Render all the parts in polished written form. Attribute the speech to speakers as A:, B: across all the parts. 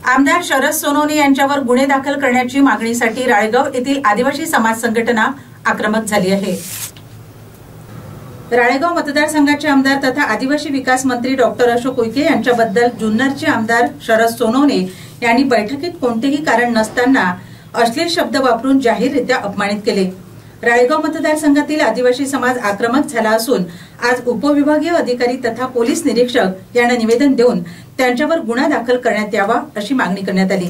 A: आमदार शरद सोनवणे यांच्यावर गुन्हे दाखल करण्याची मागणीसाठी राळेगाव येथील आदिवासी समाज संघटना आक्रमक झाली आहे। राळेगाव मतदारसंघाचे आमदार तथा आदिवासी विकास मंत्री डॉक्टर अशोक उईके यांच्याबद्दल जुन्नरचे आमदार शरद सोनवणे यांनी बैठकीत कोणतेही कारण नसताना अश्लील शब्द वापरून जाहीररित्या अपमानित केले। राळेगाव मतदारसंघातील आदिवासी समाज आक्रमक झाला असून आज उपविभागीय अधिकारी तथा पोलीस निरीक्षक यांना निवेदन देऊन त्यांच्यावर गुन्हा दाखल करण्यात यावा अशी मागणी करण्यात आली।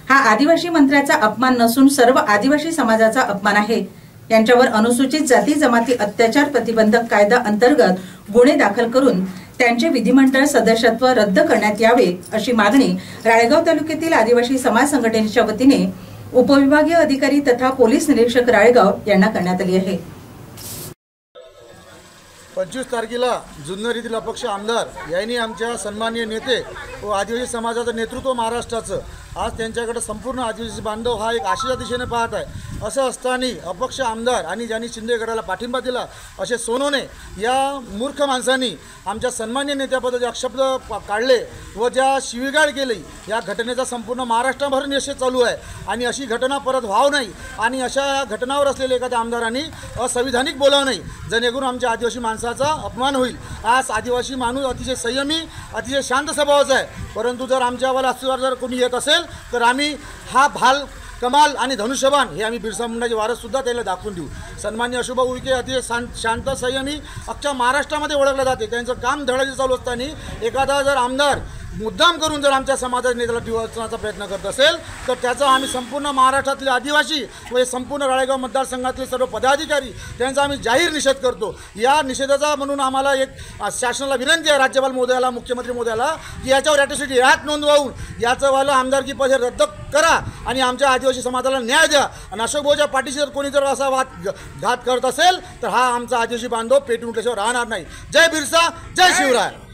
A: हा आदिवासी मंत्र्याचा अपमान नसून सर्व आदिवासी समाजाचा अपमान आहे। यांच्यावर अनुसूचित जाती जमाती अत्याचार प्रतिबंधक कायदा अंतर्गत गुन्हे दाखल करून त्यांचे विधिमंडळ सदस्यत्व रद्द करण्यात यावे अशी मागणी राळेगाव तालुक्यातील आदिवासी समाज संघटनेच्या वतीने उपविभागीय अधिकारी तथा पोलीस निरीक्षक राळेगाव यांना करण्यात आली आहे।
B: 25 तारखेला जुन्नर येथील अपक्ष आमदार यांनी आमच्या सन्माननीय नेते व आदिवासी समाजाचं नेतृत्व महाराष्ट्राचं आज त्यांच्याकडे संपूर्ण आदिवासी बांधव हा एक आशेच्या दिशेने पाहत आहे। असं असताना अपक्ष आमदार आणि ज्यांनी शिंदे गटाला पाठिंबा दिला असे सोनवणे या मूर्ख माणसांनी आमच्या सन्माननीय नेत्याबद्दल जे अपशब्द काढले व ज्या शिवीगाळ केली या घटनेचा संपूर्ण महाराष्ट्रभर निषेध चालू आहे आणि अशी घटना परत व्हावं नाही आणि अशा घटनावर असलेल्या एखाद्या आमदारांनी असंविधानिक बोलावं नाही जेणेकरून आमच्या आदिवासी माणसाचा अपमान होईल। आज आदिवासी माणूस अतिशय संयमी अतिशय शांत स्वभावाचा आहे, परंतु जर आमच्यावर अस्तित्वात जर कोणी येत असेल तर आम्ही हा भाल कमाल आणि धनुष्यबाण हे आम्ही बिरसा मुंडाचे वारससुद्धा त्याला दाखवून देऊ। सन्माननीय अशोक उईके अतिशय शांत संयमी अख्ख्या महाराष्ट्रामध्ये ओळखले जाते। त्यांचं काम धडाचे चालू असताना एखादा जर आमदार मुद्दाम करून जर आमच्या समाजाच्या नेत्याला डिवचण्याचा प्रयत्न करत असेल तर त्याचा आम्ही संपूर्ण महाराष्ट्रातले आदिवासी व संपूर्ण राळेगाव मतदारसंघातले सर्व पदाधिकारी त्यांचा आम्ही जाहीर निषेध करतो। या निषेधाचा म्हणून आम्हाला एक शासनाला विनंती आहे, राज्यपाल महोदयाला मुख्यमंत्री महोदयाला की याच्यावर ॲट्रॉसिटी ॲक्ट नोंदवून याचं वालं आमदारकी पद रद्द करा आणि आमच्या आदिवासी समाजाला न्याय द्या। आणि अशोक भाऊच्या पाठीशी जर कोणी जर असा घात करत असेल तर हा आमचा आदिवासी बांधव पेटून उठल्याशिवाय राहणार नाही। जय बिरसा, जय शिवराय।